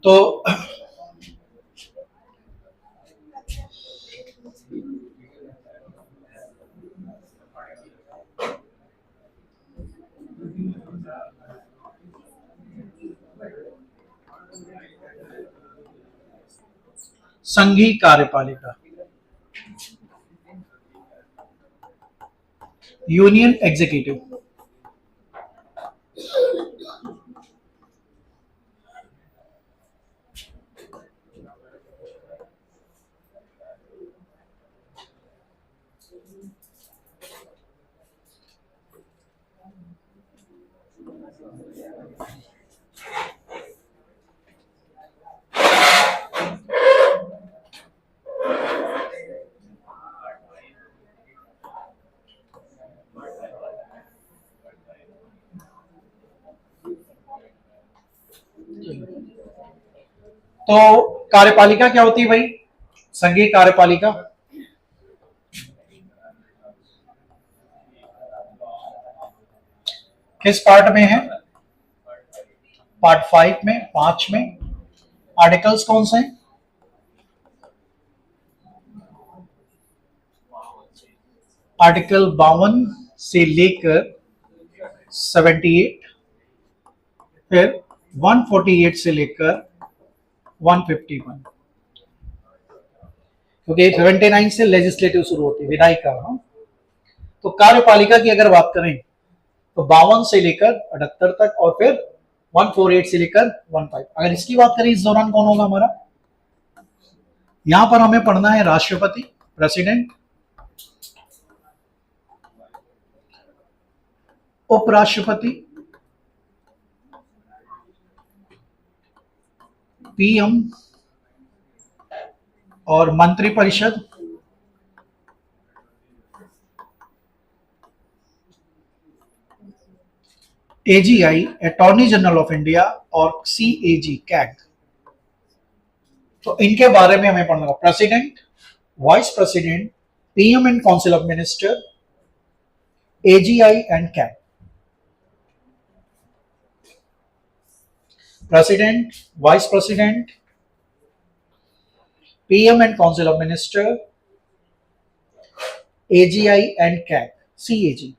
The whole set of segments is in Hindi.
तो संघीय कार्यपालिका, यूनियन एग्जीक्यूटिव। तो कार्यपालिका क्या होती है भाई? संघीय कार्यपालिका किस पार्ट में है? पार्ट 5 में, 5 में। आर्टिकल्स कौन से हैं? आर्टिकल 52 से लेकर 78, फिर 148 से लेकर 151, क्योंकि 79 से लेजिस्लेटिव शुरू होती है, विधायिका। तो कार्यपालिका की अगर बात करें तो 52 से लेकर 78 तक, और फिर 148 से लेकर 15। अगर इसकी बात करें इस दौरान कौन होगा हमारा? यहां पर हमें पढ़ना है राष्ट्रपति, प्रेसिडेंट, उपराष्ट्रपति, पीएम और मंत्रिपरिषद, AGI, attorney general of India, और सीएजी, कैग। तो इनके बारे में हमें पढ़ना होगा। President, vice president, PM and council of minister, AGI and CAG. President, vice president, PM and council of minister, AGI and CAG, CAG.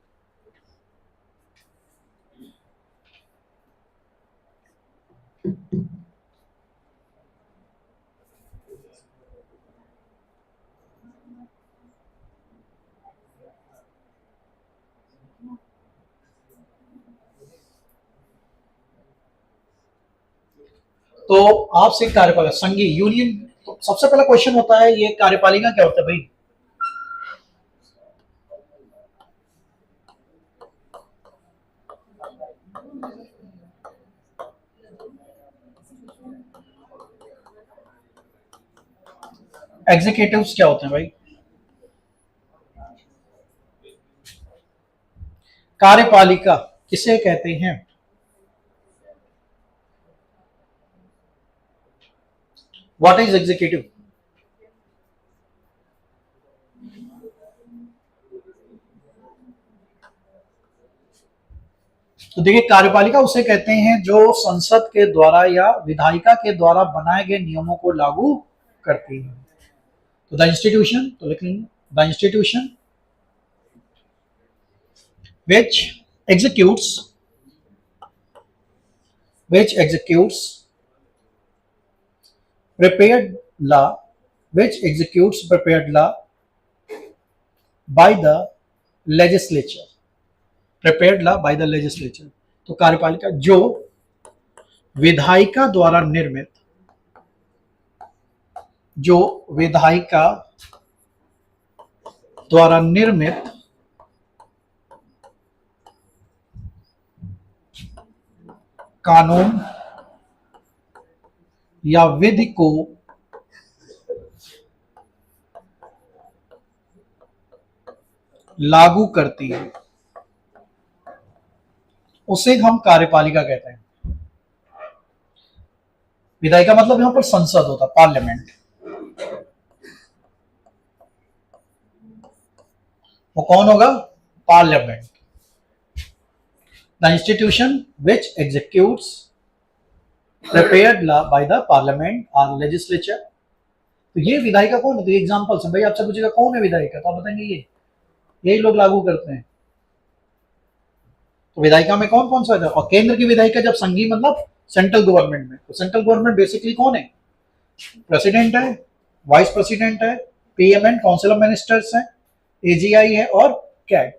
तो आपसे कार्यपालिका, संघीय, यूनियन। तो सबसे पहला क्वेश्चन होता है ये कार्यपालिका क्या होता है भाई? एग्जीक्यूटिव्स क्या होते हैं भाई? कार्यपालिका किसे कहते हैं? What is executive? तो देखिए, कार्यपालिका उसे कहते हैं जो संसद के द्वारा या विधायिका के द्वारा बनाए गए नियमों को लागू करती है। तो द इंस्टीट्यूशन, तो लिख लेंगे the institution which executes prepared law, which executes prepared law by the legislature, prepared law by the legislature। तो कार्यपालिका जो विधायिका द्वारा निर्मित, जो विधायिका द्वारा निर्मित कानून या विधि को लागू करती है, उसे हम कार्यपालिका कहते हैं। विधायिका मतलब यहां पर संसद होता, पार्लियामेंट। वो कौन होगा? Parliament. The institution which executes prepared by the parliament or legislature। तो ये विधायिका कौन है? तो एग्जांपल्स हैं भाई, आपसे पूछेगा कौन है विधायिका, तो आप बताएंगे ये, यही लोग लागू करते हैं। तो विधायिका में कौन कौन सा है? और केंद्र की विधायिका जब संघीय मतलब सेंट्रल गवर्नमेंट में, तो सेंट्रल गवर्नमेंट बेसिकली कौन है? प्रेसिडेंट है, वाइस प्रेसिडेंट है, PM and council of ministers है, एजीआई है और कैग।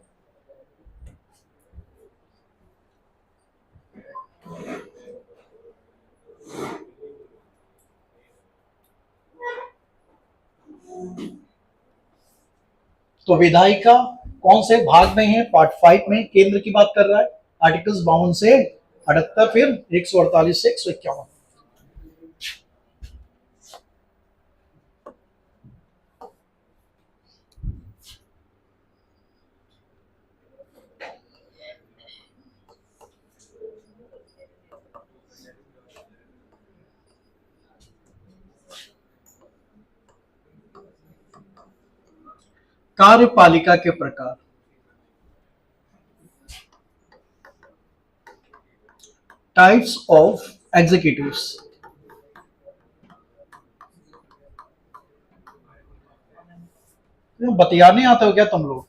तो विधायिका कौन से भाग में है? पार्ट 5 में केंद्र की बात कर रहा है, आर्टिकल्स 52 से 78, फिर 148 से 151। कार्यपालिका के प्रकार, टाइप्स ऑफ एग्जीक्यूटिव्स। बतियाने आते हो क्या तुम लोग?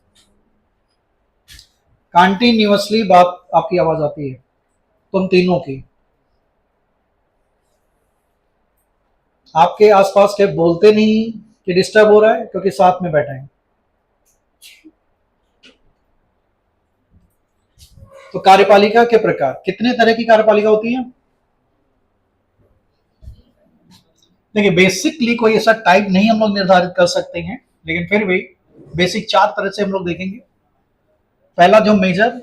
कंटिन्यूअसली बात आपकी आवाज आती है तुम तीनों की। आपके आसपास के बोलते नहीं कि डिस्टर्ब हो रहा है, क्योंकि साथ में बैठे हैं। तो कार्यपालिका के प्रकार, कितने तरह की कार्यपालिका होती है? देखिए बेसिकली कोई ऐसा टाइप नहीं हम लोग निर्धारित कर सकते हैं, लेकिन फिर भी बेसिक 4 तरह से हम लोग देखेंगे। पहला जो मेजर,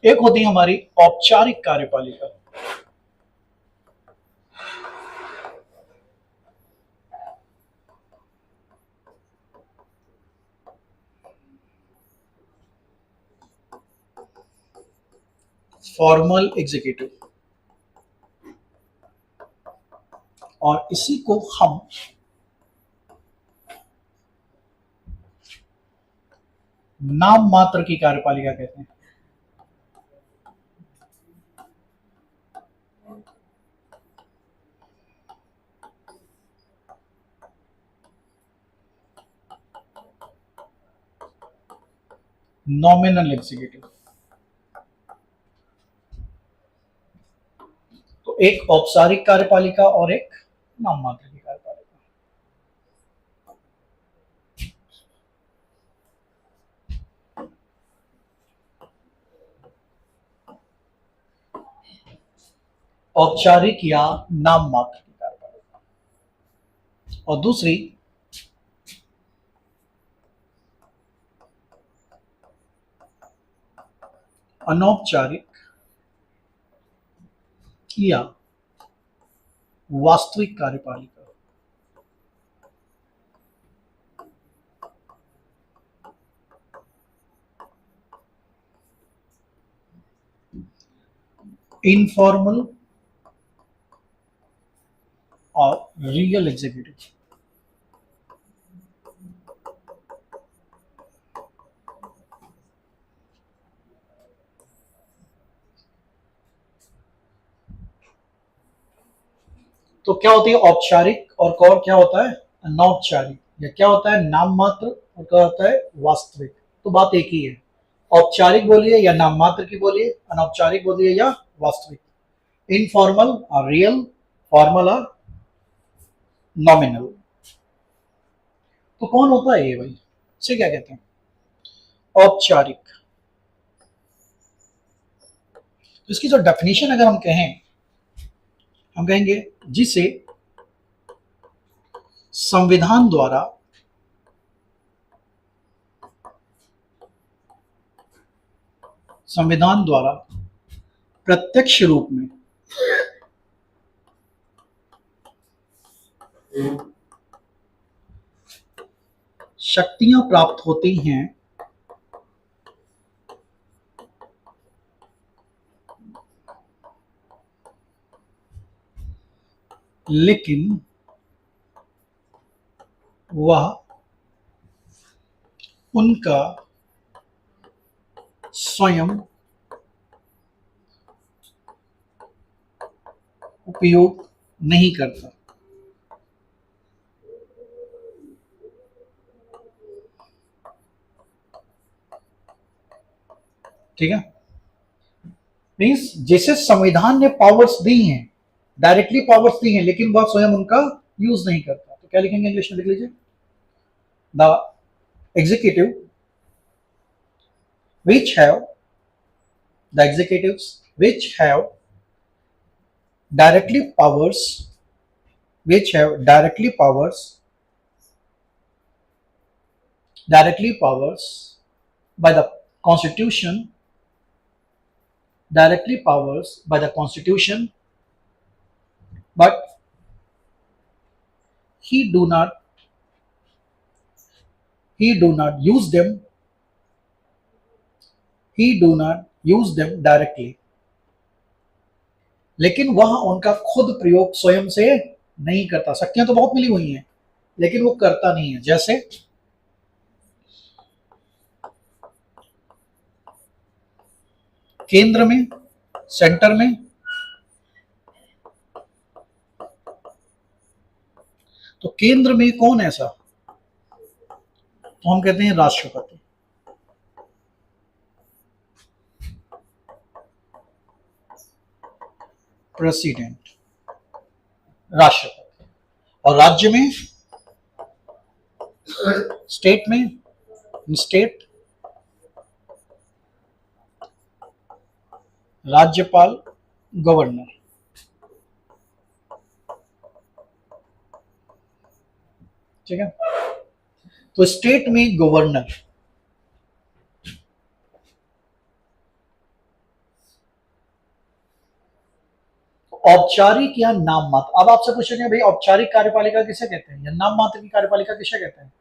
एक होती है हमारी औपचारिक कार्यपालिका। फॉर्मल एग्जीक्यूटिव, और इसी को हम नाम मात्र की कार्यपालिका कहते हैं। Nominal executive. तो एक औपचारिक कार्यपालिका और एक नाम मात्र की कार्यपालिका। औपचारिक या नाम मात्र की कार्यपालिका, और दूसरी अनौपचारिक या वास्तविक कार्यपालिका। इनफॉर्मल और रियल एग्जीक्यूटिव। तो क्या होती है औपचारिक, और कौन क्या होता है अनौपचारिक, या क्या होता है नाम मात्र और क्या होता है वास्तविक। तो बात एक ही है, औपचारिक बोलिए या नाम मात्र की बोलिए, अनौपचारिक बोलिए या वास्तविक, इनफॉर्मल और रियल, फॉर्मल और नॉमिनल। तो कौन होता है ये भाई, इसे क्या कहते हैं? औपचारिक। तो इसकी जो डेफिनेशन अगर हम कहें, हम कहेंगे जिसे संविधान द्वारा प्रत्यक्ष रूप में शक्तियां प्राप्त होती हैं, लेकिन वह उनका स्वयं उपयोग नहीं करता। ठीक है, मीन्स जैसे संविधान ने पावर्स दी हैं, डायरेक्टली पावर्स दी हैं, लेकिन वह स्वयं उनका यूज नहीं करता। तो क्या लिखेंगे इंग्लिश में, लिख लीजिए, the executive which have the executives which have directly powers which have directly powers by the constitution, directly powers by the constitution, but he do not use them directly, लेकिन वह उनका खुद प्रयोग स्वयं से नहीं करता। शक्तियां तो बहुत मिली हुई हैं, लेकिन वो करता नहीं है। जैसे केंद्र में, सेंटर में, तो केंद्र में कौन ऐसा, तो हम कहते हैं राष्ट्रपति। प्रेसिडेंट, राष्ट्रपति। और राज्य में, स्टेट में, स्टेट राज्यपाल, गवर्नर। ठीक है, तो स्टेट में गवर्नर, औपचारिक या नाम मात्र। अब आपसे पूछेंगे भाई औपचारिक कार्यपालिका किसे कहते हैं या नाम मात्र की कार्यपालिका किसे कहते हैं?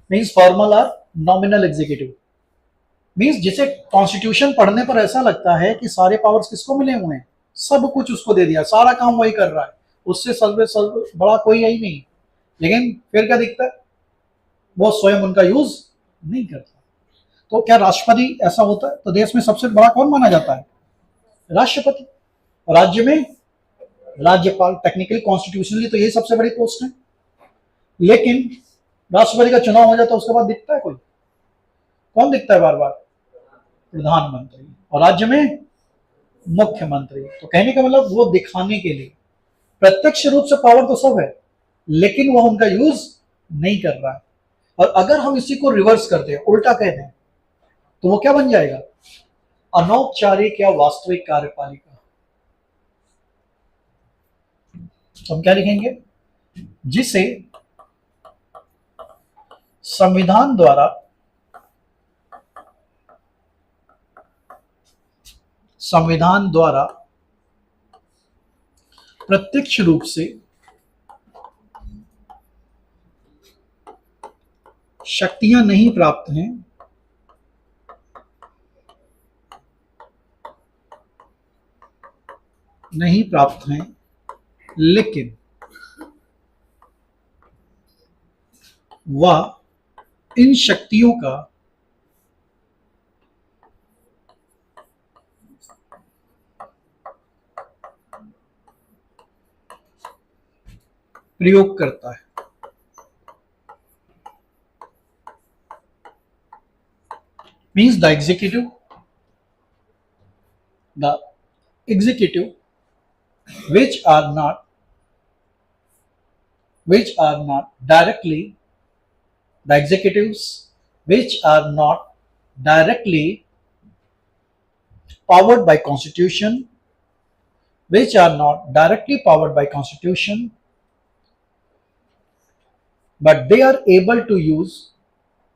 मींस फॉर्मल और नॉमिनल एग्जीक्यूटिव। मींस जिसे कॉन्स्टिट्यूशन पढ़ने पर ऐसा लगता है कि सारे पावर्स किसको मिले हुए हैं, सब कुछ उसको दे दिया, सारा काम वही कर रहा है, उससे सर्व बड़ा कोई है ही नहीं। लेकिन फिर क्या दिखता है, वो स्वयं उनका यूज नहीं करता। तो क्या राष्ट्रपति ऐसा होता है? तो देश में सबसे बड़ा कौन माना जाता है? राष्ट्रपति। राज्य में राज्यपाल। टेक्निकली कॉन्स्टिट्यूशनली तो यही सबसे बड़ी पोस्ट है, लेकिन राष्ट्रपति का चुनाव हो जाता है उसके बाद दिखता है कोई? कौन दिखता है बार बार? प्रधानमंत्री। और राज्य में मुख्यमंत्री। तो कहने का मतलब वो दिखाने के लिए, प्रत्यक्ष रूप से पावर तो सब है, लेकिन वह उनका यूज नहीं कर रहा है। और अगर हम इसी को रिवर्स करते हैं, उल्टा कहते हैं, तो वो क्या बन जाएगा? अनौपचारिक या वास्तविक कार्यपालिका। तो हम क्या लिखेंगे? जिसे संविधान द्वारा प्रत्यक्ष रूप से शक्तियां नहीं प्राप्त हैं, लेकिन वह इन शक्तियों का प्रयोग करता है। Means the executive which are not directly, the executives which are not directly powered by constitution, but they are able to use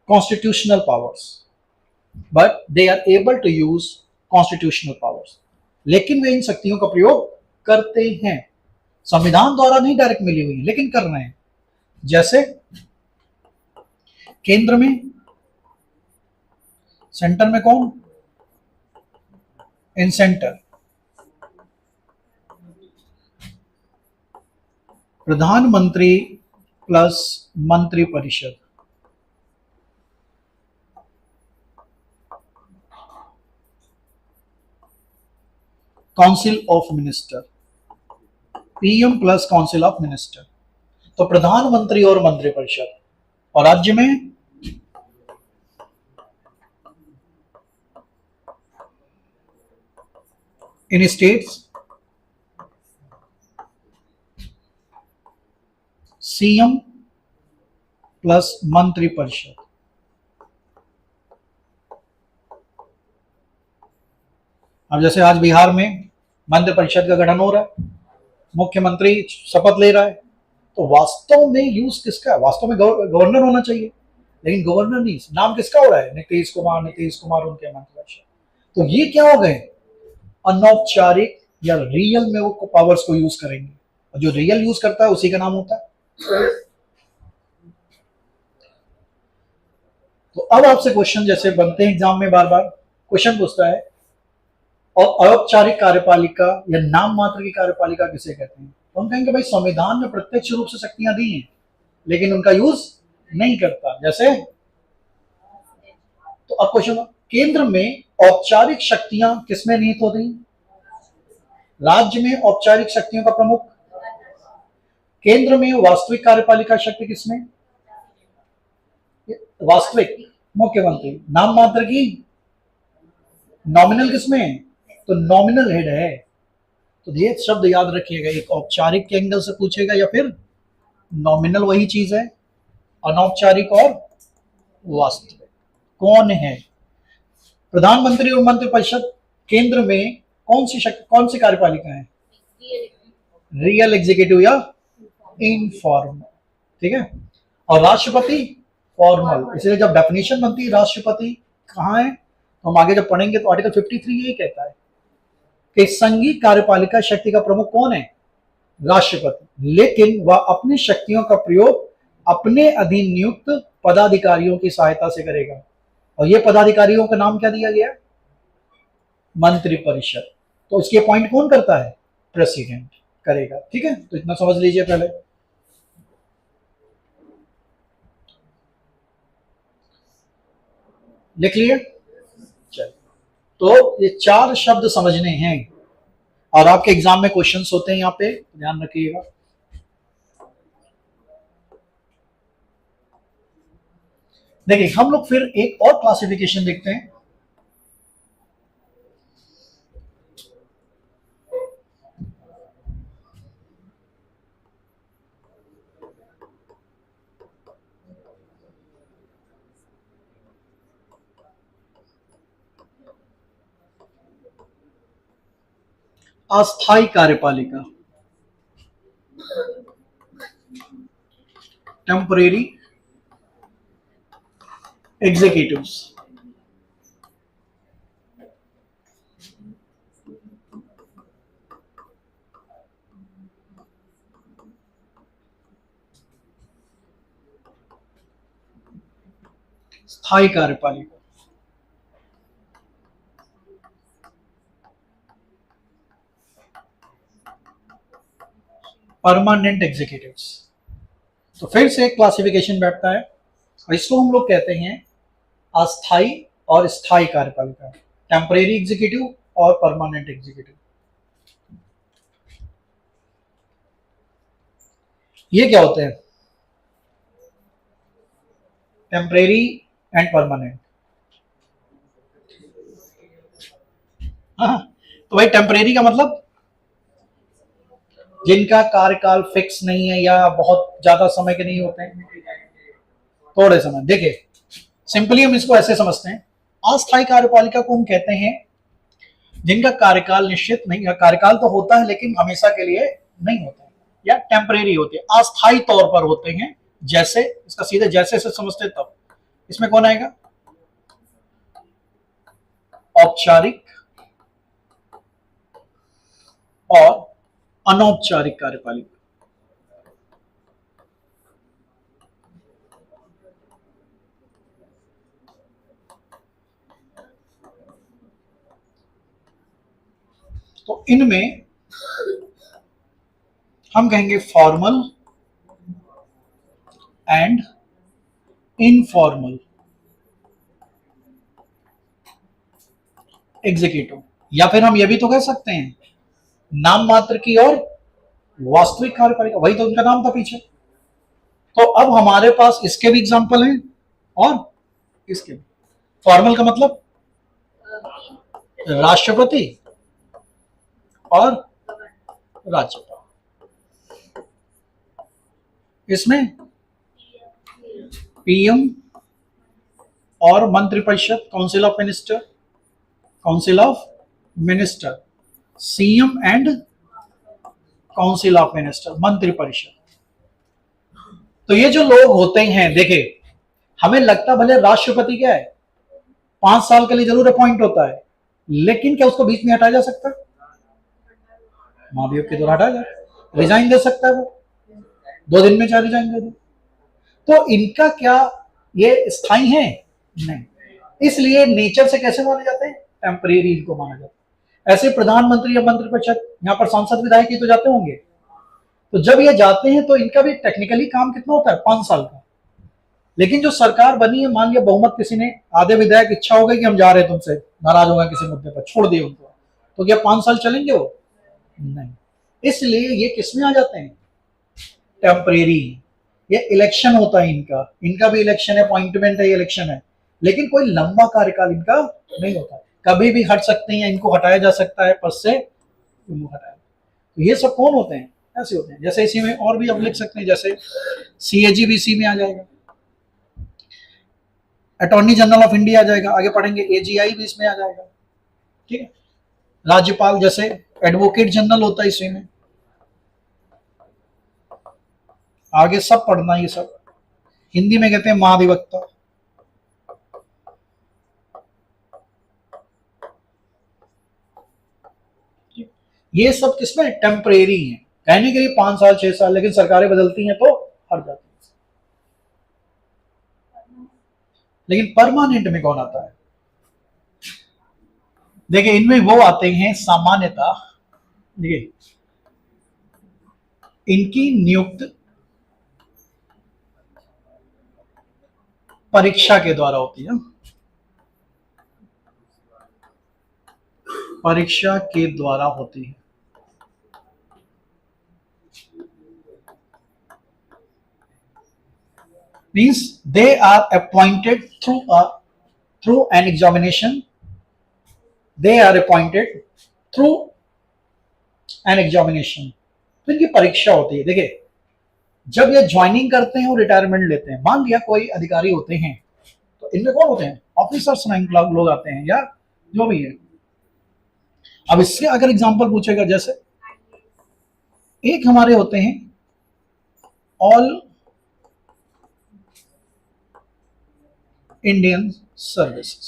constitutional powers, लेकिन वे इन शक्तियों का प्रयोग करते हैं। संविधान द्वारा नहीं डायरेक्ट मिली हुई है, लेकिन कर रहे हैं। जैसे केंद्र में, सेंटर में कौन? इन सेंटर प्रधानमंत्री प्लस मंत्री परिषद। Council of minister, PM plus council of minister. तो प्रधानमंत्री और मंत्रिपरिषद, और राज्य में इन स्टेट्स सीएम प्लस मंत्रिपरिषद। अब जैसे आज बिहार में मंत्रिपरिषद का गठन हो रहा है, मुख्यमंत्री शपथ ले रहा है, तो वास्तव में यूज किसका है? वास्तव में गवर्नर होना चाहिए, लेकिन गवर्नर नहीं, नाम किसका हो रहा है? नीतीश कुमार उनके मंत्रिपरिषद। तो ये क्या हो गए? अनौपचारिक या रियल में वो पावर्स को यूज करेंगे, और जो रियल यूज करता है उसी का नाम होता है। तो अब आपसे क्वेश्चन जैसे बनते हैं एग्जाम में, बार बार क्वेश्चन पूछता है, और अनौपचारिक कार्यपालिका या नाम मात्र की कार्यपालिका किसे कहते हैं? तो हम कहेंगे भाई संविधान में प्रत्यक्ष रूप से शक्तियां दी हैं, लेकिन उनका यूज नहीं करता। जैसे तो अब क्वेश्चन, केंद्र में औपचारिक शक्तियां किसमें निहित होती हैं? राज्य में औपचारिक शक्तियों का प्रमुख। केंद्र में वास्तविक कार्यपालिका शक्ति किसमें? वास्तविक मुख्यमंत्री। नाम मात्र की नॉमिनल किसमें? तो नॉमिनल हेड है। तो ये शब्द याद रखिएगा, एक औपचारिक के एंगल से पूछेगा या फिर नॉमिनल, वही चीज है। अनौपचारिक और वास्तविक कौन है? प्रधानमंत्री और मंत्रिपरिषद। केंद्र में कौन सी कार्यपालिका है? रियल एग्जीक्यूटिव या इनफॉर्मल, ठीक है। और राष्ट्रपति फॉर्मल। इसलिए जब डेफिनेशन बनती है राष्ट्रपति कहाँ है, तो हम आगे जब पढ़ेंगे तो आर्टिकल 53 यही कहता है कि संघीय कार्यपालिका शक्ति का प्रमुख कौन है? राष्ट्रपति। लेकिन वह अपनी शक्तियों का प्रयोग अपने अधीन नियुक्त पदाधिकारियों की सहायता से करेगा, और ये पदाधिकारियों का नाम क्या दिया गया? मंत्रिपरिषद। तो इसके पॉइंट कौन करता है? प्रेसिडेंट करेगा, ठीक है। तो इतना समझ लीजिए पहले। लिख लिए? चल, तो ये 4 शब्द समझने हैं, और आपके एग्जाम में क्वेश्चंस होते हैं, यहां पे ध्यान रखिएगा। देखिए हम लोग फिर एक और क्लासिफिकेशन देखते हैं। अस्थायी कार्यपालिका, टेम्परेरी एग्जीक्यूटिव्स। स्थायी कार्यपालिका, परमानेंट एग्जीक्यूटिव्स। तो फिर से एक क्लासिफिकेशन बैठता है, और इसको हम लोग कहते हैं अस्थायी और स्थायी कार्यपालिका, टेम्परेरी एग्जीक्यूटिव और परमानेंट एग्जीक्यूटिव। ये क्या होते हैं? Temporary and permanent. हाँ, तो भाई टेम्परेरी का मतलब जिनका कार्यकाल फिक्स नहीं है या बहुत ज्यादा समय के नहीं होते हैं, थोड़े समय। देखिए सिंपली हम इसको ऐसे समझते हैं, अस्थायी कार्यपालिका को हम कहते हैं जिनका कार्यकाल निश्चित नहीं है, कार्यकाल तो होता है लेकिन हमेशा के लिए नहीं होता है, या टेम्परेरी होते हैं, अस्थायी तौर पर होते हैं। जैसे इसका सीधे जैसे से समझते तब इसमें कौन आएगा? औपचारिक और अनौपचारिक कार्यपालिका। तो इनमें हम कहेंगे फॉर्मल एंड इनफॉर्मल एग्जीक्यूटिव, या फिर हम ये भी तो कह सकते हैं नाम मात्र की और वास्तविक कार्यपालिका, वही तो उनका नाम था पीछे। तो अब हमारे पास इसके भी एग्जांपल हैं और इसके भी। फॉर्मल का मतलब राष्ट्रपति और राज्यपाल, इसमें पीएम और मंत्रिपरिषद, council of minister, council of minister, CM and council of minister, मंत्रिपरिषद। तो ये जो लोग होते हैं, देखे हमें लगता भले राष्ट्रपति क्या है 5 साल के लिए जरूर अपॉइंट होता है, लेकिन क्या उसको बीच में हटाया जा सकता है? महाभियोग के द्वारा हटाया जाए, रिजाइन दे सकता है वो 2 दिन में, चाहे रिजाइन दे दो। तो इनका क्या ये स्थायी है? नहीं। इसलिए नेचर से कैसे माने जाते हैं? टेम्परेरी इनको माना जाता है। ऐसे प्रधानमंत्री या मंत्रिपरिषद, यहाँ पर सांसद विधायक ही तो जाते होंगे, तो जब ये जाते हैं तो इनका भी टेक्निकली काम कितना होता है? 5 साल का। लेकिन जो सरकार बनी है, मान लिया बहुमत किसी ने, आधे विधायक इच्छा हो गई कि हम जा रहे हैं तुमसे, नाराज होगा किसी मुद्दे पर, छोड़ दिए उनको, तो क्या 5 साल चलेंगे वो? नहीं। इसलिए ये किसमें आ जाते हैं? टेम्परेरी। ये इलेक्शन होता है इनका भी इलेक्शन है, अपॉइंटमेंट है, इलेक्शन है, लेकिन कोई लंबा कार्यकाल इनका नहीं होता। कभी भी हट सकते हैं, इनको हटाया जा सकता है पद से, इनको हटाया। तो ये सब कौन होते हैं? ऐसे होते हैं। जैसे इसी में और भी आप लिख सकते हैं, जैसे सीएजी भी इसी में आ जाएगा, अटॉर्नी जनरल ऑफ इंडिया आ जाएगा, आगे पढ़ेंगे एजीआई भी इसमें आ जाएगा, ठीक है। राज्यपाल जैसे एडवोकेट जनरल होता है इसी में, आगे सब पढ़ना, ये सब हिंदी में कहते हैं महाधिवक्ता। ये सब किसमें? टेम्परेरी है, कहने के लिए 5 साल 6 साल, लेकिन सरकारें बदलती हैं तो हट जाती है। लेकिन परमानेंट में कौन आता है? देखिए इनमें वो आते हैं सामान्यता, देखिए इनकी नियुक्त परीक्षा के द्वारा होती है, परीक्षा के द्वारा होती है। Means they are appointed through an examination. They are appointed through an examination. तो इनकी परीक्षा होती है। देखिए जब ये ज्वाइनिंग करते हैं और रिटायरमेंट लेते हैं, मान लिया कोई अधिकारी होते हैं, तो इनमें कौन होते हैं? ऑफिसर्स लोग आते हैं, या जो भी है। अब इससे अगर एग्जांपल पूछेगा, जैसे एक हमारे होते हैं all Indian services,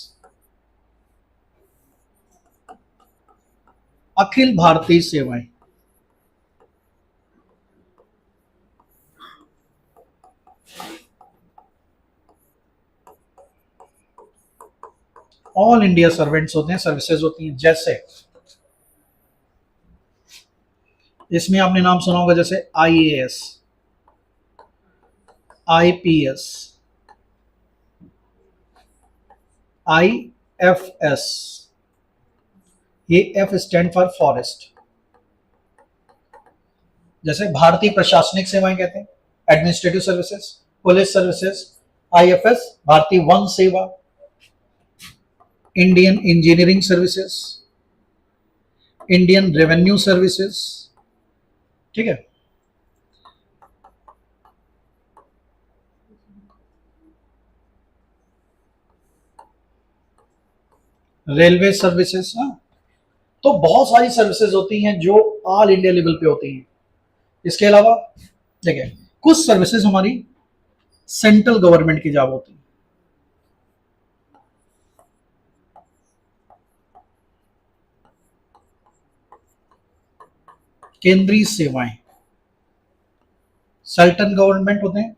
Akhil Bharatiya सेवाएं, ऑल इंडिया सर्वेंट्स होते हैं, सर्विसेज होती हैं। जैसे इसमें आपने नाम सुना होगा, जैसे आईएएस, आईपीएस, आईएफएस, ये एफ स्टैंड फॉर फॉरेस्ट। जैसे भारतीय प्रशासनिक सेवाएं कहते हैं, administrative services, police services, IFS भारतीय वन सेवा, Indian engineering services, Indian revenue services, ठीक है। रेलवे सर्विसेज, तो बहुत सारी सर्विसेज होती हैं जो ऑल इंडिया लेवल पे होती हैं। इसके अलावा देखिए कुछ सर्विसेज हमारी सेंट्रल गवर्नमेंट की जॉब होती है, केंद्रीय सेवाएं, सेंट्रल गवर्नमेंट होते हैं,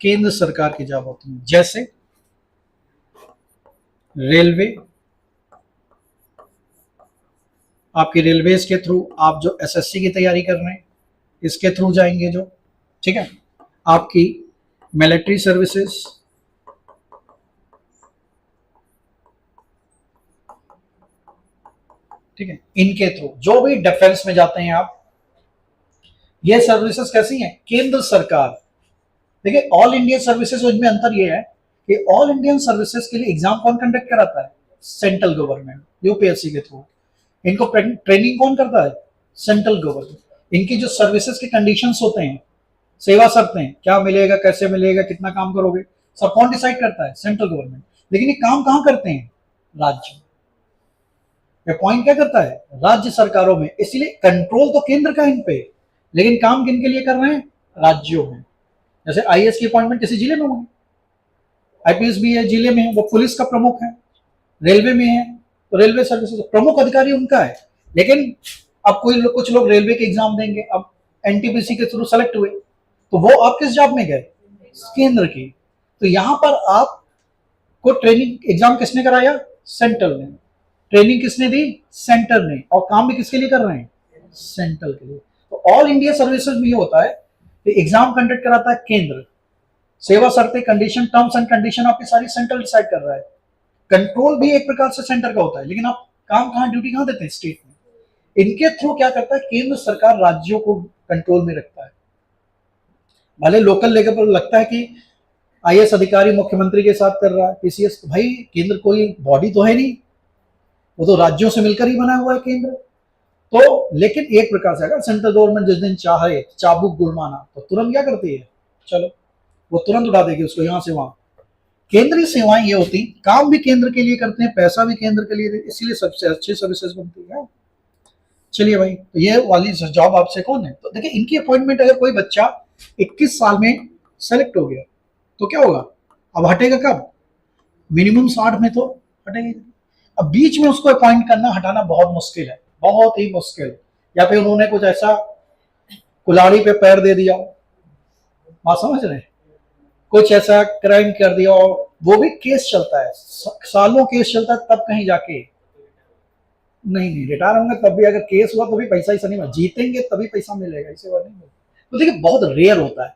केंद्र सरकार की जॉब होती है। जैसे रेलवे, आपकी रेलवेज के थ्रू आप जो एसएससी की तैयारी कर रहे हैं इसके थ्रू जाएंगे जो, ठीक है। आपकी मिलिट्री सर्विसेज, ठीक है, इनके थ्रू जो भी डिफेंस में जाते हैं आप, ये सर्विसेज कैसी हैं, केंद्र सरकार। देखिए ऑल इंडिया सर्विसेज, इनमें अंतर ये है कि ऑल इंडियन सर्विसेज के लिए एग्जाम कौन कंडक्ट कराता है, सेंट्रल गवर्नमेंट, यूपीएससी के थ्रू। इनको ट्रेनिंग कौन करता है, सेंट्रल गवर्नमेंट। इनकी जो सर्विसेज के कंडीशंस होते हैं, सेवा शर्तें, क्या मिलेगा, कैसे मिलेगा, कितना काम करोगे, सब कौन डिसाइड करता है, सेंट्रल गवर्नमेंट। लेकिन ये काम कहां करते हैं, राज्य। ये पॉइंट क्या करता है, राज्य सरकारों में। इसलिए कंट्रोल तो केंद्र का इन पे, लेकिन काम किन के लिए कर रहे हैं, राज्यों में। जैसे आईएएस की अपॉइंटमेंट किसी जिले में होगी, आईपीएस भी है जिले में है, वो पुलिस का प्रमुख है, रेलवे में है तो रेलवे सर्विसेज प्रमुख अधिकारी उनका है। लेकिन अब कुछ लोग रेलवे के एग्जाम देंगे, अब एनटीपीसी के थ्रू सेलेक्ट हुए, तो वो आप किस जॉब में गए, केंद्र की। तो यहां पर आपको ट्रेनिंग एग्जाम किसने कराया, सेंट्रल ने। ट्रेनिंग किसने दी, सेंटर ने। और काम भी किसके लिए कर रहे हैं, सेंट्रल के लिए। तो ऑल इंडिया सर्विसेज में ये होता है कि एग्जाम कंडक्ट कराता है केंद्र, सेवा शर्तें, कंडीशन, टर्म्स एंड कंडीशन आपकी सारी सेंट्रल डिसाइड कर रहा है। कंट्रोल भी एक प्रकार से सेंटर का होता है, लेकिन आप काम कहां, ड्यूटी कहां देते हैं, स्टेट में। इनके थ्रू क्या करता है, केंद्र सरकार राज्यों को कंट्रोल में रखता है। भले लोकल लेवल पर लगता है कि आईएएस अधिकारी मुख्यमंत्री के साथ कर रहा है, पीसीएस, भाई केंद्र कोई बॉडी तो है नहीं, वो तो राज्यों से मिलकर ही बना हुआ है केंद्र। तो लेकिन एक प्रकार से अगर सेंट्रल गवर्नमेंट जिस दिन चाहे चाबुक गुड़माना, तो तुरंत क्या करती है, चलो वो तुरंत उड़ा देगी उसको यहां से वहां। केंद्रीय सेवाएं ये होती, काम भी केंद्र के लिए करते हैं, पैसा भी केंद्र के लिए, इसलिए सबसे अच्छी सर्विसेज बनती है। चलिए भाई, तो ये वाली जॉब आपसे कौन है, तो देखिए इनकी अपॉइंटमेंट, अगर कोई बच्चा 21 साल में सेलेक्ट हो गया तो क्या होगा, अब हटेगा कब, मिनिमम 60 में तो हटेगा। अब बीच में उसको अपॉइंट करना, हटाना बहुत मुश्किल है, बहुत ही मुश्किल। या फिर उन्होंने कुछ ऐसा कुल्हाड़ी पे पैर दे दिया, बात समझ रहे हैं, कुछ ऐसा क्राइम कर दिया, और वो भी केस चलता है, सालों केस चलता है, तब कहीं जाके नहीं नहीं रिटायर होंगे, तब भी अगर केस हुआ तो भी पैसा ही नहीं मिला, जीतेंगे तभी पैसा मिलेगा, इसे बात नहीं मिलेगा। तो देखिए बहुत रेयर होता है,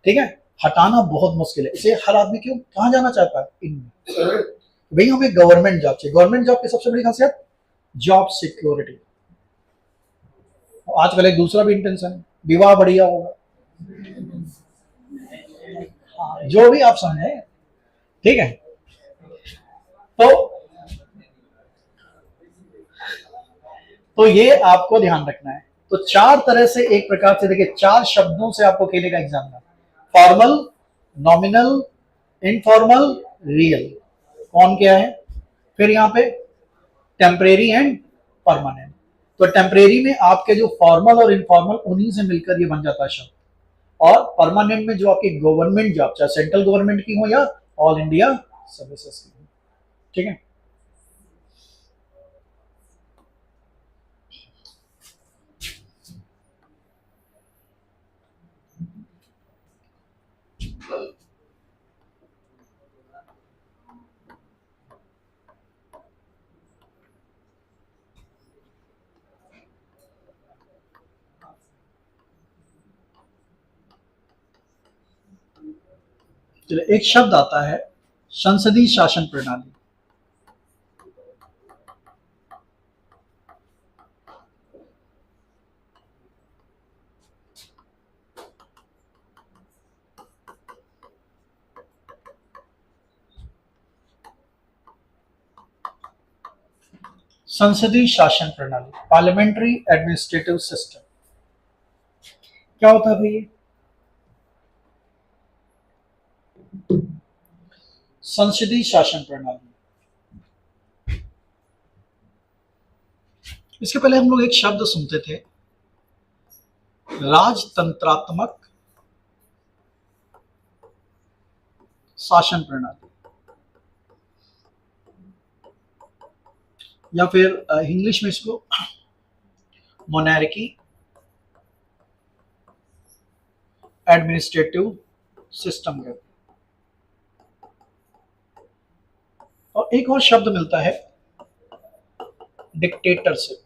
ठीक है, हटाना बहुत मुश्किल है। इसे हर आदमी क्यों कहाँ जाना चाहता है, इनमें। भाई हमें गवर्नमेंट जॉब चाहिए, गवर्नमेंट जॉब की सबसे बड़ी खासियत जॉब सिक्योरिटी। आजकल एक दूसरा भी इंटेंशन है, विवाह बढ़िया होगा, जो भी आप समझे, ठीक है। तो ये आपको ध्यान रखना है। तो चार तरह से, एक प्रकार से देखिए, चार शब्दों से आपको खेलेगा एग्जाम में, फॉर्मल, नॉमिनल, इनफॉर्मल, रियल। कौन क्या है, फिर यहाँ पे टेम्परेरी एंड परमानेंट। तो टेम्परेरी में आपके जो फॉर्मल और इनफॉर्मल, उन्हीं से मिलकर ये बन जाता है शब्द। और परमानेंट में जो आपकी गवर्नमेंट जॉब, चाहे सेंट्रल गवर्नमेंट की हो या ऑल इंडिया सर्विसेज की हो, ठीक है। चलिए, एक शब्द आता है संसदीय शासन प्रणाली। संसदीय शासन प्रणाली, पार्लियामेंट्री एडमिनिस्ट्रेटिव सिस्टम, क्या होता है भैया, संसदीय शासन प्रणाली। इसके पहले हम लोग एक शब्द सुनते थे, राजतंत्रात्मक शासन प्रणाली, या फिर इंग्लिश में इसको मोनार्की एडमिनिस्ट्रेटिव सिस्टम कहते हैं। और एक और शब्द मिलता है, डिक्टेटरशिप।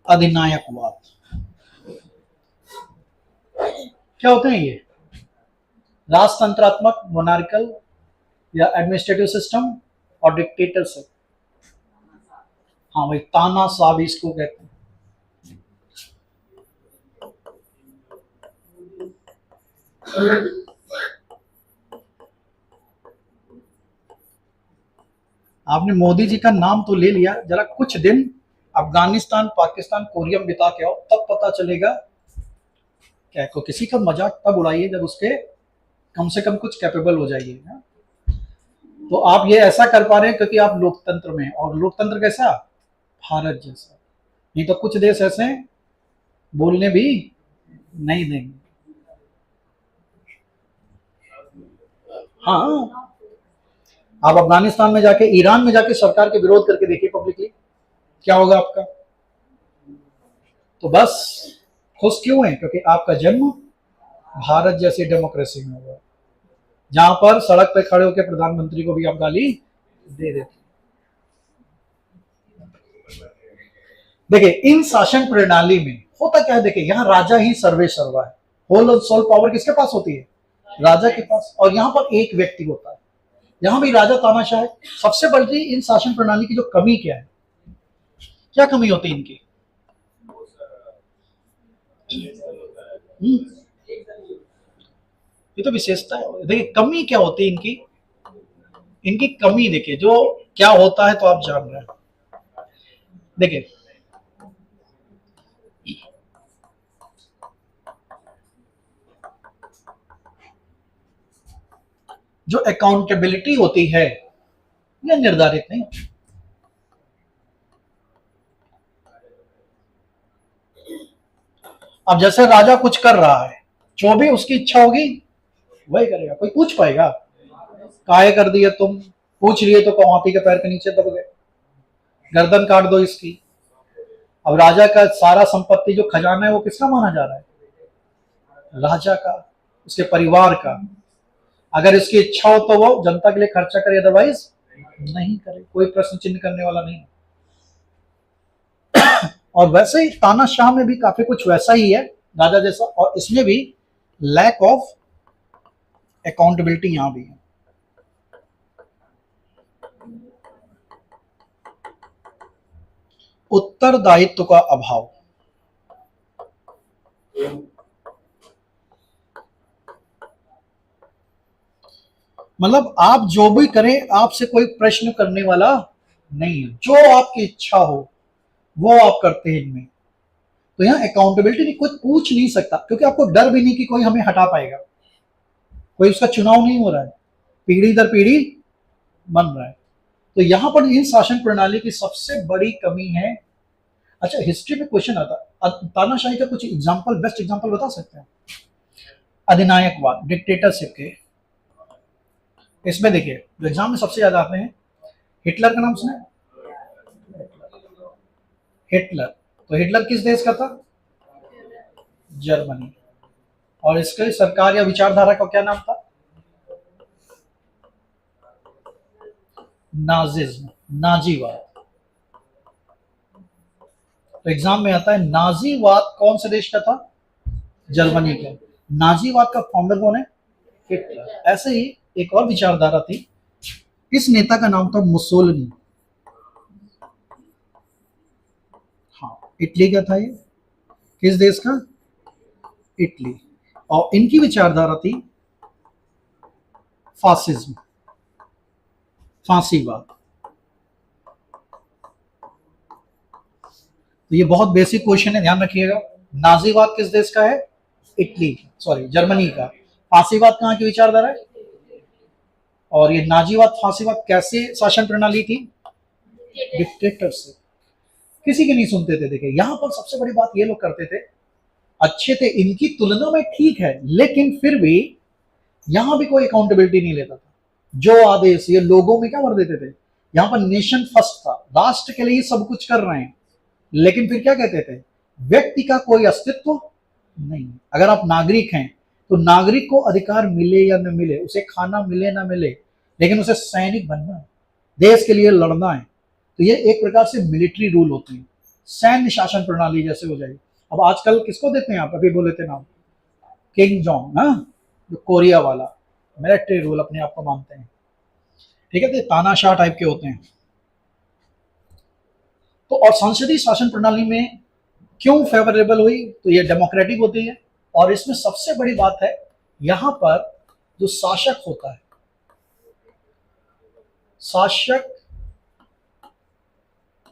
अधिनायकवाद क्या होते हैं ये? राजतंत्रात्मक, मोनार्कल या एडमिनिस्ट्रेटिव सिस्टम और डिक्टेटरशिप। हाँ भाई, तानाशाह भी इसको कहते हैं। आपने मोदी जी का नाम तो ले लिया, जरा कुछ दिन अफगानिस्तान, पाकिस्तान, कोरिया में बिता के आओ, तब पता चलेगा। क्या को किसी का मजाक तब उड़ाइए जब उसके कम से कम कुछ कैपेबल हो जाइए ना। तो आप ये ऐसा कर पा रहे हैं क्योंकि आप लोकतंत्र में हैं, और लोकतंत्र कैसा? भारत जैसा। नहीं तो कुछ देश ऐसे बोलने भी नहीं देंगे। हाँ, आप अफगानिस्तान में जाके, ईरान में जाके सरकार के विरोध करके देखिए पब्लिकली, क्या होगा आपका? तो बस खुश क्यों है? क्योंकि आपका जन्म भारत जैसी डेमोक्रेसी में हुआ, जहां पर सड़क पे खड़े होकर प्रधानमंत्री को भी आप गाली दे देते। देखिए, इन शासन प्रणाली में होता क्या है? देखिए, यहाँ राजा ही सर्वे सर्वा है। होल और सोल पावर किसके पास होती है? राजा के पास। और यहाँ पर एक व्यक्ति होता है, यहाँ भी राजा तानाशाह है। सबसे बड़ी इन शासन प्रणाली की जो कमी क्या है? क्या कमी होती है इनकी? ये तो विशेषता है। देखिए, कमी क्या होती है इनकी? इनकी कमी देखिए, जो क्या होता है तो आप जान रहे हैं। देखिए, जो अकाउंटेबिलिटी होती है यह निर्धारित नहीं। अब जैसे राजा कुछ कर रहा है, जो भी उसकी इच्छा होगी वही करेगा। कोई पूछ पाएगा? काहे कर दिए तुम? पूछ लिए तो हाथी के पैर के नीचे दब गए, गर्दन काट दो इसकी। अब राजा का सारा संपत्ति, जो खजाना है, वो किसका माना जा रहा है? राजा का, उसके परिवार का। अगर इसकी इच्छा हो तो वो जनता के लिए खर्चा करे, अदरवाइज नहीं करे। कोई प्रश्न चिन्ह करने वाला नहीं। और वैसे ही तानाशाह में भी काफी कुछ वैसा ही है, राजा जैसा। और इसमें भी लैक ऑफ अकाउंटेबिलिटी यहां भी है। उत्तरदायित्व का अभाव। मतलब आप जो भी करें, आपसे कोई प्रश्न करने वाला नहीं है। जो आपकी इच्छा हो वो आप करते हैं इनमें। तो यहाँ अकाउंटेबिलिटी नहीं, कोई पूछ नहीं सकता, क्योंकि आपको डर भी नहीं कि कोई हमें हटा पाएगा। कोई उसका चुनाव नहीं हो रहा है, पीढ़ी दर पीढ़ी बन रहा है। तो यहां पर इन शासन प्रणाली की सबसे बड़ी कमी है। अच्छा, हिस्ट्री में क्वेश्चन आता, तानाशाही का कुछ एग्जांपल, बेस्ट एग्जांपल बता सकते हैं? अधिनायकवाद, डिक्टेटरशिप के। इसमें देखिए, जो एग्जाम में सबसे ज्यादा आते हैं, हिटलर का नाम सुना? हिटलर, तो हिटलर किस देश का था? जर्मनी। और इसके सरकार या विचारधारा का क्या नाम था? नाजिज्म, नाजीवाद। तो एग्जाम में आता है, नाजीवाद कौन से देश का था? जर्मनी का। नाजीवाद का फाउंडर कौन है? हिटलर। ऐसे ही एक और विचारधारा थी, इस नेता का नाम था मुसोलिनी। हाँ, इटली का था ये। किस देश का? इटली। और इनकी विचारधारा थी फासिज्म, फांसीवाद। तो ये बहुत बेसिक क्वेश्चन है, ध्यान रखिएगा। नाजीवाद किस देश का है? इटली, सॉरी जर्मनी का। फांसीवाद कहाँ की विचारधारा है? और ये नाजीवाद, फांसीवाद कैसे शासन प्रणाली थी? डिक्टेटरशिप। किसी की नहीं सुनते थे। देखिए, यहां पर सबसे बड़ी बात ये लोग करते थे, अच्छे थे, इनकी तुलना में ठीक है, लेकिन फिर भी यहां भी कोई अकाउंटेबिलिटी नहीं लेता था। जो आदेश ये लोगों में क्या भर देते थे? यहां पर नेशन फर्स्ट था, राष्ट्र के लिए सब कुछ कर रहे हैं, लेकिन फिर क्या कहते थे? व्यक्ति का कोई अस्तित्व नहीं। अगर आप नागरिक हैं तो नागरिक को अधिकार मिले या न मिले, उसे खाना मिले ना मिले, लेकिन उसे सैनिक बनना है, देश के लिए लड़ना है। तो ये एक प्रकार से मिलिट्री रूल होते हैं। सैन्य शासन प्रणाली जैसे हो जाएगी। अब आजकल किसको देते हैं आप, अभी बोले थे नाम, किंग जॉन्ग ना, जो कोरिया वाला मिलिट्री रूल अपने आप को मानते हैं, ठीक है, तो तानाशाह टाइप के होते हैं। तो और संसदीय शासन प्रणाली में क्यों फेवरेबल हुई, तो ये डेमोक्रेटिक होती है, और इसमें सबसे बड़ी बात है यहां पर जो शासक होता है, शासक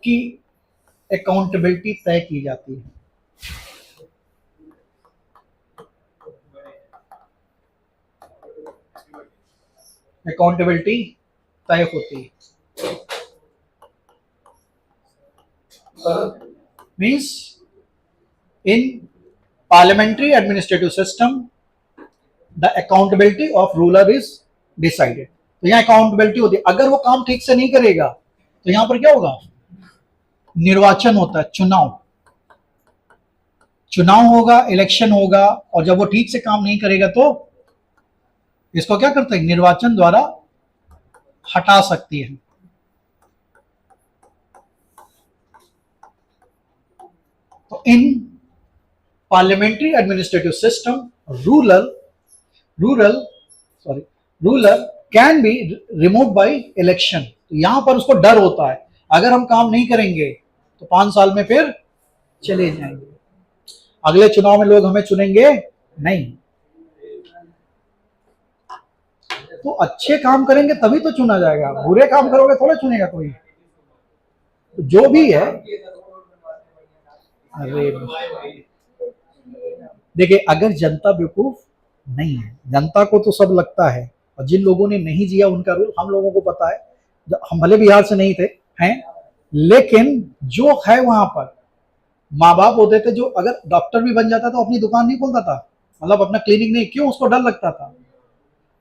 की अकाउंटेबिलिटी तय की जाती है। अकाउंटेबिलिटी तय होती है, means in parliamentary administrative system the accountability of ruler is decided. तो यहां अकाउंटेबिलिटी होती है, अगर वो काम ठीक से नहीं करेगा तो यहां पर क्या होगा, निर्वाचन होता है, चुनाव, चुनाव होगा, इलेक्शन होगा, और जब वो ठीक से काम नहीं करेगा तो इसको क्या करते हैं, निर्वाचन द्वारा हटा सकती है। तो इन parliamentary administrative system rural ruler can be remove by election. तो यहां पर उसको डर होता है, अगर हम काम नहीं करेंगे तो 5 साल में फिर चले जाएंगे, अगले चुनाव में लोग हमें चुनेंगे नहीं। तो अच्छे काम करेंगे तभी तो चुना जाएगा, बुरे काम करोगे थोड़ा चुनेगा कोई। तो जो भी है, अरे देखिए, अगर जनता बेवकूफ नहीं है, जनता को तो सब लगता है, और जिन लोगों ने नहीं जिया उनका रूल हम लोगों को पता है, जब हम भले बिहार से नहीं थे हैं, लेकिन जो है वहां पर माँ बाप होते थे, जो अगर डॉक्टर भी बन जाता तो अपनी दुकान नहीं खोलता था, मतलब अपना क्लिनिक नहीं, क्यों, उसको डर लगता था।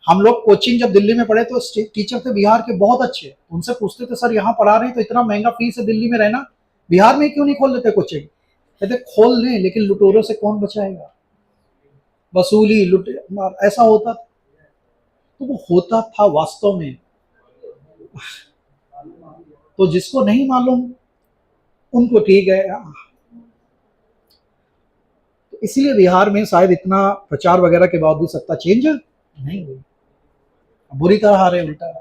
हम लोग कोचिंग जब दिल्ली में पढ़े तो टीचर थे बिहार के बहुत अच्छे, उनसे पूछते थे सर यहाँ पढ़ा रहे हैं तो इतना महंगा फीस है दिल्ली में रहना, बिहार में क्यों नहीं खोल लेते कोचिंग, कहते खोल लें लेकिन लुटेरों से कौन बचाएगा, वसूली लुट ऐसा होता। तो वो होता था वास्तव में, तो जिसको नहीं मालूम उनको ठीक है। तो इसीलिए बिहार में शायद इतना प्रचार वगैरह के बाद भी सत्ता चेंज नहीं हुई, बुरी तरह हारे उल्टा।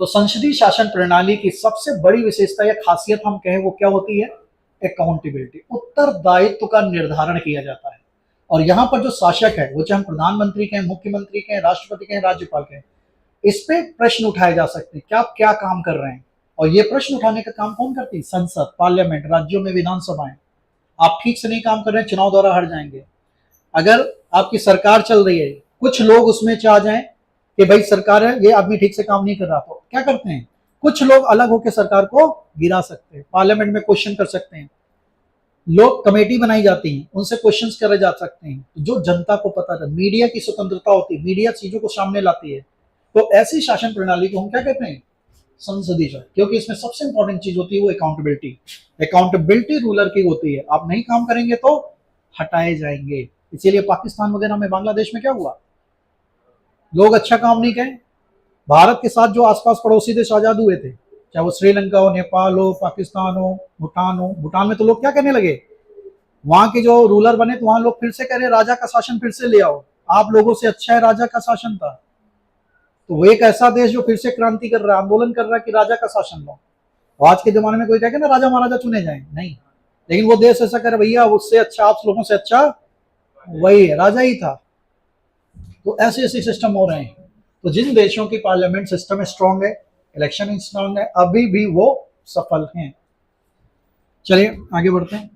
तो संसदीय शासन प्रणाली की सबसे बड़ी विशेषता या खासियत हम कहें वो क्या होती है, अकाउंटेबिलिटी, उत्तरदायित्व का निर्धारण किया जाता है। और यहाँ पर जो शासक है वो चाहे हम प्रधानमंत्री के, मुख्यमंत्री के, राष्ट्रपति के, राज्यपाल के, इस पे प्रश्न उठाए जा सकते हैं, क्या आप क्या काम कर रहे हैं, और ये प्रश्न उठाने का काम कौन करती है, संसद, पार्लियामेंट, राज्यों में विधानसभाएं। आप ठीक से नहीं काम कर रहे हैं, चुनाव द्वारा हट जाएंगे। अगर आपकी सरकार चल रही है, कुछ लोग उसमें चाह जाएं कि भाई सरकार है, ये आदमी ठीक से काम नहीं कर रहा, तो क्या करते हैं, कुछ लोग अलग होकर सरकार को गिरा सकते हैं, पार्लियामेंट में क्वेश्चन कर सकते हैं, लोग कमेटी बनाई जाती हैं, उनसे क्वेश्चंस करे जा सकते हैं, जो जनता को पता है। मीडिया की स्वतंत्रता होती है, मीडिया चीजों को सामने लाती है। तो ऐसी शासन प्रणाली को हम क्या कहते हैं, संसदीय शासन, क्योंकि इसमें सबसे इंपॉर्टेंट चीज होती है वो अकाउंटेबिलिटी। अकाउंटेबिलिटी रूलर की होती है, आप नहीं काम करेंगे तो हटाए जाएंगे। इसीलिए पाकिस्तान वगैरह में, बांग्लादेश में क्या हुआ, लोग अच्छा काम नहीं करें, भारत के साथ जो आसपास पड़ोसी देश आजाद हुए थे, चाहे वो श्रीलंका हो, नेपाल हो, पाकिस्तान हो, भूटान हो, भूटान में तो लोग क्या कहने लगे, वहां के जो रूलर बने तो वहां लोग फिर से कह रहे राजा का शासन फिर से ले आओ, आप लोगों से अच्छा है राजा का शासन था। तो वो एक ऐसा देश जो फिर से क्रांति कर रहा है, आंदोलन कर रहा है कि राजा का शासन लो। आज के जमाने में कोई कहे ना राजा महाराजा चुने जाए, नहीं, लेकिन वो देश ऐसा करे भैया उससे अच्छा, आप लोगों से अच्छा वही है, राजा ही था। तो ऐसे ऐसे सिस्टम हो रहे हैं। तो जिन देशों की पार्लियामेंट सिस्टम स्ट्रांग है, इलेक्शन स्ट्रांग है, अभी भी वो सफल हैं। चलिए आगे बढ़ते हैं।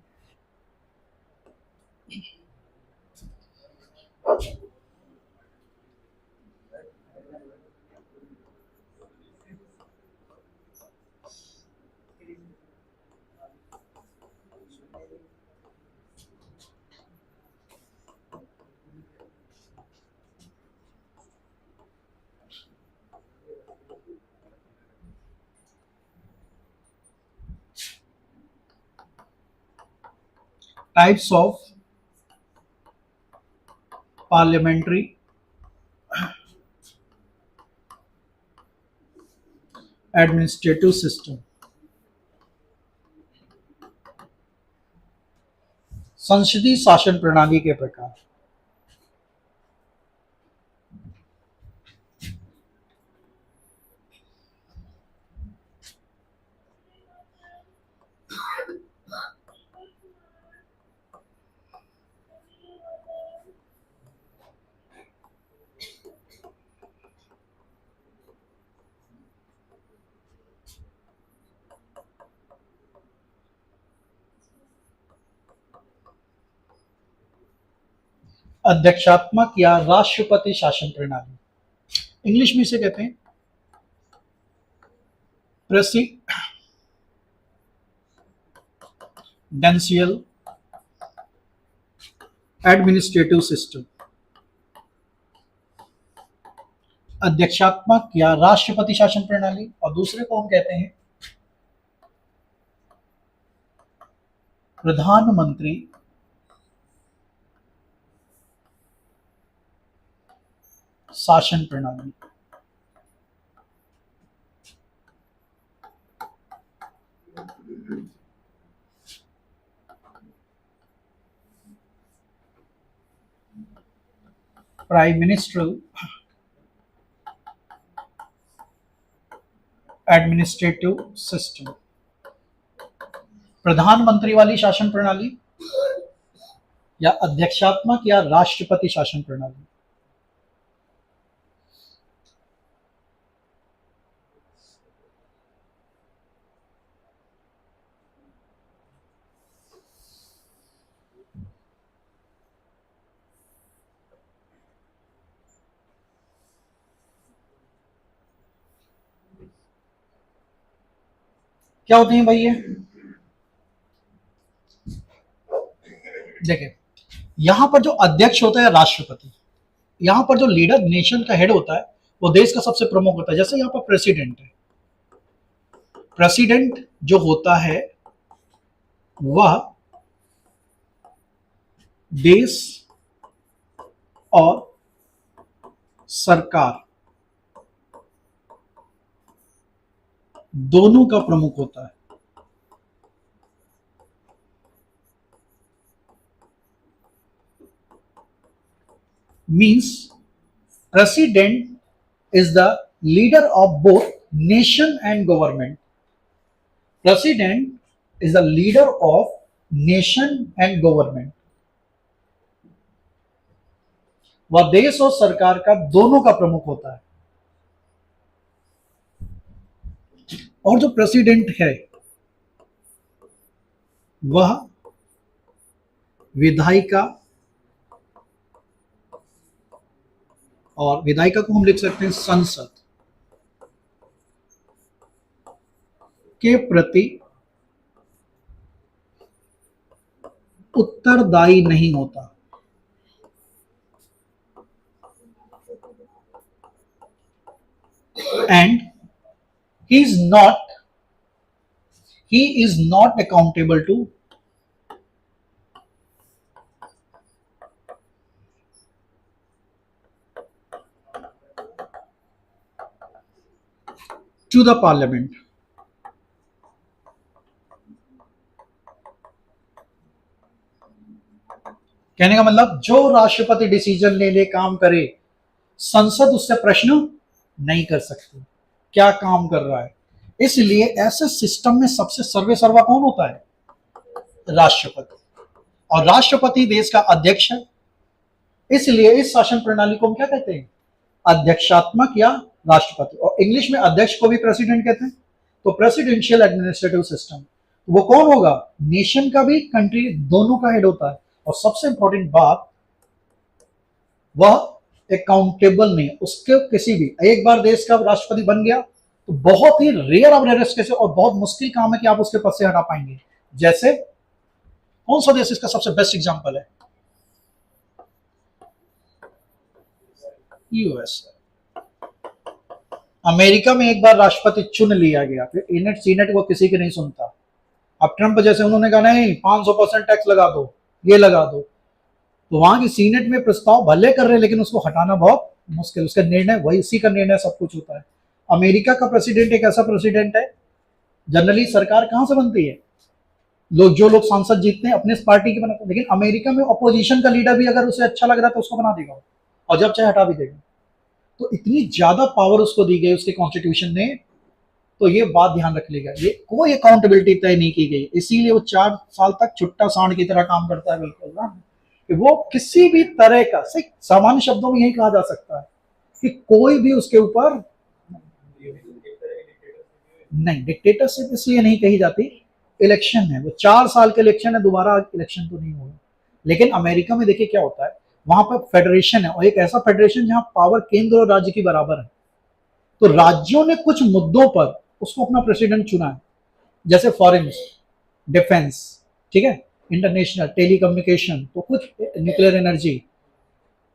Types of parliamentary administrative system, संसदीय शासन प्रणाली के प्रकार। अध्यक्षात्मक या राष्ट्रपति शासन प्रणाली, इंग्लिश में इसे कहते हैं प्रेसिडेंशियल एडमिनिस्ट्रेटिव सिस्टम। अध्यक्षात्मक या राष्ट्रपति शासन प्रणाली, और दूसरे को हम कहते हैं प्रधानमंत्री शासन प्रणाली। प्राइम मिनिस्ट्रियल एडमिनिस्ट्रेटिव सिस्टम, प्रधानमंत्री वाली शासन प्रणाली या अध्यक्षात्मक या राष्ट्रपति शासन प्रणाली। क्या होते हैं भाई ये? देखिए, यहां पर जो अध्यक्ष होता है राष्ट्रपति, यहां पर जो लीडर नेशन का हेड होता है वो देश का सबसे प्रमुख होता है। जैसे यहां पर प्रेसिडेंट है, प्रेसिडेंट जो होता है वह देश और सरकार दोनों का प्रमुख होता है। Means president is the leader of both nation and government. President is the leader of nation and government. वह देश और सरकार का दोनों का प्रमुख होता है। और जो प्रेसिडेंट है वह विधायिका, और विधायिका को हम लिख सकते हैं संसद, के प्रति उत्तरदायी नहीं होता। And he is not accountable to the parliament। कहने का मतलब जो राष्ट्रपति डिसीजन ले काम करे, संसद उससे प्रश्न नहीं कर सकती क्या काम कर रहा है। इसलिए ऐसे सिस्टम में सबसे सर्वे सर्वा कौन होता है? राष्ट्रपति। और राष्ट्रपति देश का अध्यक्ष है, इसलिए इस शासन प्रणाली को हम क्या कहते हैं? अध्यक्षात्मक या राष्ट्रपति। और इंग्लिश में अध्यक्ष को भी प्रेसिडेंट कहते हैं। तो प्रेसिडेंशियल एडमिनिस्ट्रेटिव सिस्टम, वो कौन होगा? नेशन का भी, कंट्री दोनों का हेड होता है। और सबसे इंपॉर्टेंट बात, वह अकाउंटेबल नहीं, उसके किसी भी, एक बार देश का राष्ट्रपति बन गया तो बहुत ही रेयर ऑफ रेयरेस्ट केस और बहुत मुश्किल काम है कि आप उसके पद से हटा पाएंगे। जैसे कौन सा देश इसका सबसे बेस्ट एग्जांपल है? यूएस। अमेरिका में एक बार राष्ट्रपति चुन लिया गया, फिर इनेट सीनेट वो किसी की नहीं सुनता। अब ट्रंप जैसे उन्होंने कहा नहीं 500% टैक्स लगा दो, ये लगा दो, तो वहां की सीनेट में प्रस्ताव भले कर रहे हैं लेकिन उसको हटाना बहुत मुश्किल। उसका निर्णय, वही उसी का निर्णय सब कुछ होता है। अमेरिका का प्रेसिडेंट एक ऐसा प्रेसिडेंट है, जनरली सरकार कहां से बनती है, जो लोग सांसद जीतते हैं अपने पार्टी के बनाते हैं, लेकिन अमेरिका में अपोजिशन का लीडर भी अगर उसे अच्छा लग रहा है तो उसको बना देगा और जब चाहे हटा भी देगा। तो इतनी ज्यादा पावर उसको दी गई उसके कॉन्स्टिट्यूशन ने, तो ये बात ध्यान रख लेगा, ये कोई अकाउंटेबिलिटी तय नहीं की गई, इसीलिए वो 4 साल तक छुट्टा सांड की तरह काम करता है। बिल्कुल ना, कि वो किसी भी तरह का, सही सामान्य शब्दों में यही कहा जा सकता है कि कोई भी उसके ऊपर नहीं, डिक्टेटरशिप इसलिए नहीं कही जाती, इलेक्शन है वो 4 साल के इलेक्शन है, दोबारा इलेक्शन तो नहीं होगा। लेकिन अमेरिका में देखिए क्या होता है, वहां पर फेडरेशन है और एक ऐसा फेडरेशन जहां पावर केंद्र और राज्य की बराबर है। तो राज्यों ने कुछ मुद्दों पर उसको अपना प्रेसिडेंट चुना है, जैसे फॉरेन, डिफेंस, ठीक है, इंटरनेशनल, टेलीकम्युनिकेशन, तो कुछ न्यूक्लियर एनर्जी,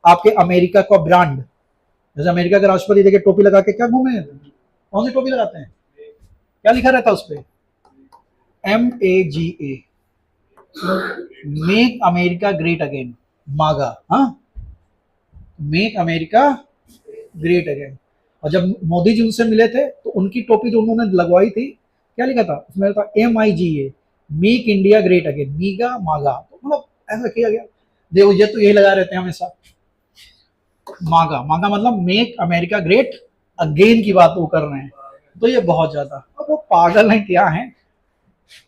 आपके अमेरिका का ब्रांड, जैसे अमेरिका के राष्ट्रपति देखिए टोपी लगा के क्या घूमे, कौन सी टोपी लगाते हैं, क्या लिखा रहता है उस पर, MAGA, make America great again, मागा, हाँ, मेक अमेरिका ग्रेट अगेन। और जब मोदी जी उनसे मिले थे तो उनकी टोपी जो उन्होंने लगवाई थी, क्या लिखा था उसमें, था MIGA, make India great again, MIGA MAGA, तो मतलब ऐसा किया गया। देखो ये तो यही लगा रहते हैं हमेशा, मागा, मागा मतलब मेक अमेरिका ग्रेट अगेन की बात वो कर रहे हैं। तो ये बहुत ज्यादा, अब वो पागल हैं क्या हैं,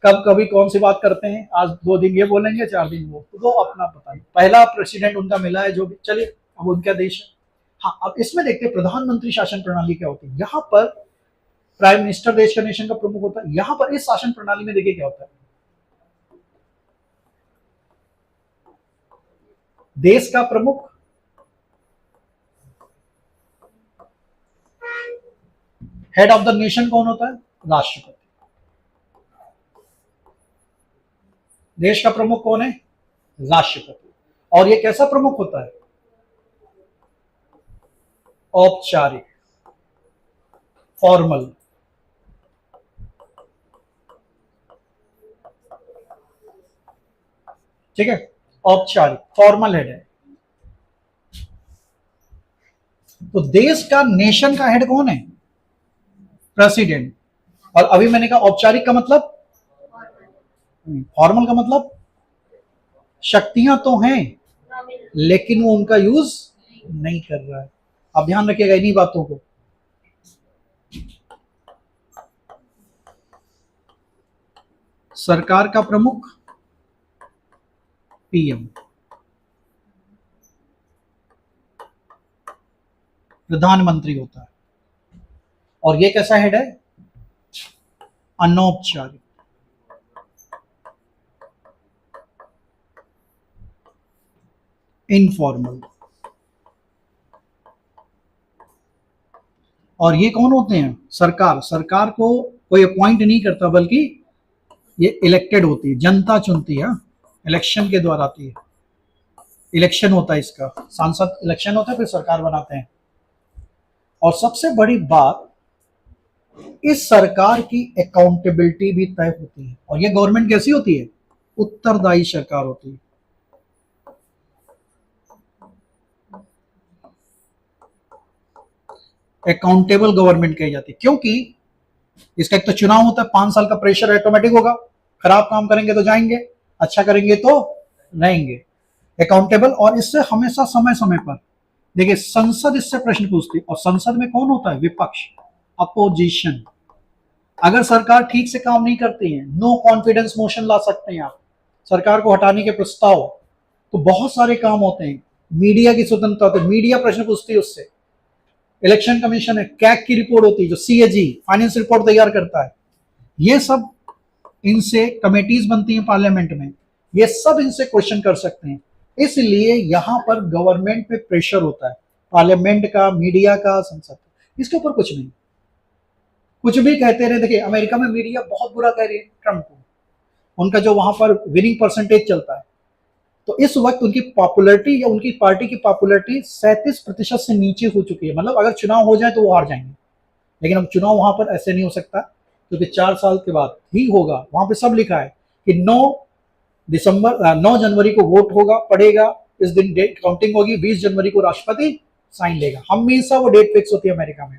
कब कभी कौन सी बात करते हैं, आज 2 दिन ये बोलेंगे 4 दिन वो अपना पता नहीं। पहला प्रेसिडेंट उनका मिला है जो भी, चलिए अब उनका देश है। हाँ, अब इसमें देखते हैं प्रधानमंत्री शासन प्रणाली क्या होती है। यहाँ पर प्राइम मिनिस्टर देश का, नेशन का प्रमुख होता है। यहाँ पर इस शासन प्रणाली में देखिए क्या होता है, देश का प्रमुख, हेड ऑफ द नेशन कौन होता है, राष्ट्रपति। देश का प्रमुख कौन है, राष्ट्रपति। और ये कैसा प्रमुख होता है, औपचारिक, फॉर्मल, ठीक है, औपचारिक, फॉर्मल हेड है। तो देश का, नेशन का हेड कौन है, प्रेसिडेंट। और अभी मैंने कहा औपचारिक का मतलब, फॉर्मल का मतलब शक्तियां तो हैं लेकिन वो उनका यूज नहीं कर रहा है। आप ध्यान रखिएगा इन्हीं बातों को। सरकार का प्रमुख PM, प्रधानमंत्री होता है। और ये कैसा हेड है, अनौपचारिक, इनफॉर्मल। और ये कौन होते हैं, सरकार। सरकार को कोई अपॉइंट नहीं करता बल्कि ये इलेक्टेड होती है, जनता चुनती है, इलेक्शन के द्वारा आती है। इलेक्शन होता है इसका, सांसद इलेक्शन होता है फिर सरकार बनाते हैं। और सबसे बड़ी बात, इस सरकार की अकाउंटेबिलिटी भी तय होती है। और ये गवर्नमेंट कैसी होती है, उत्तरदायी सरकार होती है। अकाउंटेबल गवर्नमेंट कही जाती है, क्योंकि इसका एक तो चुनाव होता है, 5 साल का प्रेशर ऑटोमेटिक होगा, खराब काम करेंगे तो जाएंगे, अच्छा करेंगे तो रहेंगे। अकाउंटेबल, और इससे हमेशा समय समय पर देखिए संसद इससे प्रश्न पूछती है। और संसद में कौन होता है, विपक्ष, अपोजिशन। अगर सरकार ठीक से काम नहीं करती है, नो कॉन्फिडेंस मोशन ला सकते हैं आप, सरकार को हटाने के प्रस्ताव। तो बहुत सारे काम होते हैं, मीडिया की स्वतंत्रता होती है, मीडिया प्रश्न पूछती है उससे। इलेक्शन कमीशन है, कैग की रिपोर्ट होती है, जो CAG फाइनेंस रिपोर्ट तैयार करता है। ये सब इनसे कमेटीज बनती हैं पार्लियामेंट में, ये सब इनसे क्वेश्चन कर सकते हैं। इसलिए यहां पर गवर्नमेंट पे प्रेशर होता है, पार्लियामेंट का, मीडिया का, संसद का। इसके ऊपर कुछ नहीं, कुछ भी कहते रहे। देखिए अमेरिका में मीडिया बहुत बुरा कह रही है ट्रम्प को, उनका जो वहां पर विनिंग परसेंटेज चलता है। तो इस वक्त उनकी पॉपुलैरिटी या उनकी पार्टी की पॉपुलैरिटी 37% से नीचे हो चुकी है। मतलब अगर चुनाव हो जाए तो वो हार जाएंगे। लेकिन अब चुनाव वहां पर ऐसे नहीं हो सकता, क्योंकि 4 साल के बाद ही होगा। वहां पे सब लिखा है कि 9 जनवरी को वोट होगा, पड़ेगा, इस दिन डेट काउंटिंग होगी, 20 जनवरी को राष्ट्रपति साइन लेगा। हमेशा वो डेट फिक्स होती है अमेरिका में।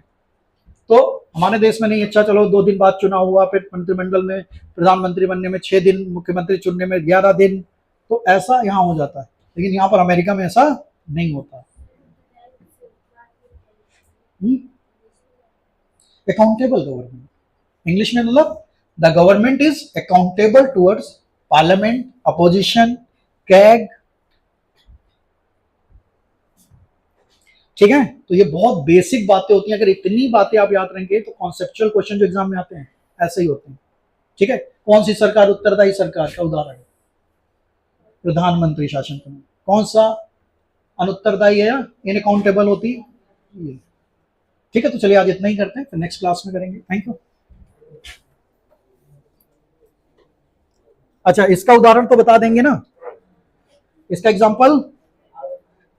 तो हमारे देश में नहीं, अच्छा चलो 2 दिन बाद चुनाव हुआ, फिर मंत्रिमंडल में प्रधानमंत्री बनने में 6 दिन, मुख्यमंत्री चुनने में 11 दिन, तो ऐसा यहाँ हो जाता है। लेकिन यहाँ पर अमेरिका में ऐसा नहीं होता। अकाउंटेबल गवर्नमेंट, इंग्लिश में मतलब the government is accountable towards parliament, opposition, CAG. ठीक है, तो ये बहुत बेसिक बातें होती हैं। अगर इतनी बातें आप याद रखेंगे तो कॉन्सेप्चुअल क्वेश्चन जो एग्जाम में आते हैं ऐसे ही होते हैं। ठीक है, कौन सी सरकार उत्तरदायी सरकार का उदाहरण है? प्रधानमंत्री शासन प्रणाली। कौन सा अनुत्तरदायी है या इनअकाउंटेबल होती है? ठीक है, तो चलिए आज इतना ही करते हैं, फिर नेक्स्ट क्लास में करेंगे। Thank you. अच्छा, इसका उदाहरण तो बता देंगे ना, इसका एग्जांपल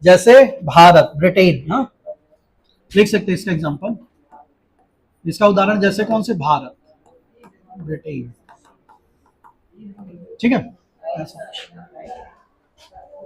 जैसे भारत, ब्रिटेन, हाँ लिख सकते हैं इसका एग्जांपल। इसका उदाहरण जैसे कौन से? भारत, ब्रिटेन। ठीक है, ऐसा।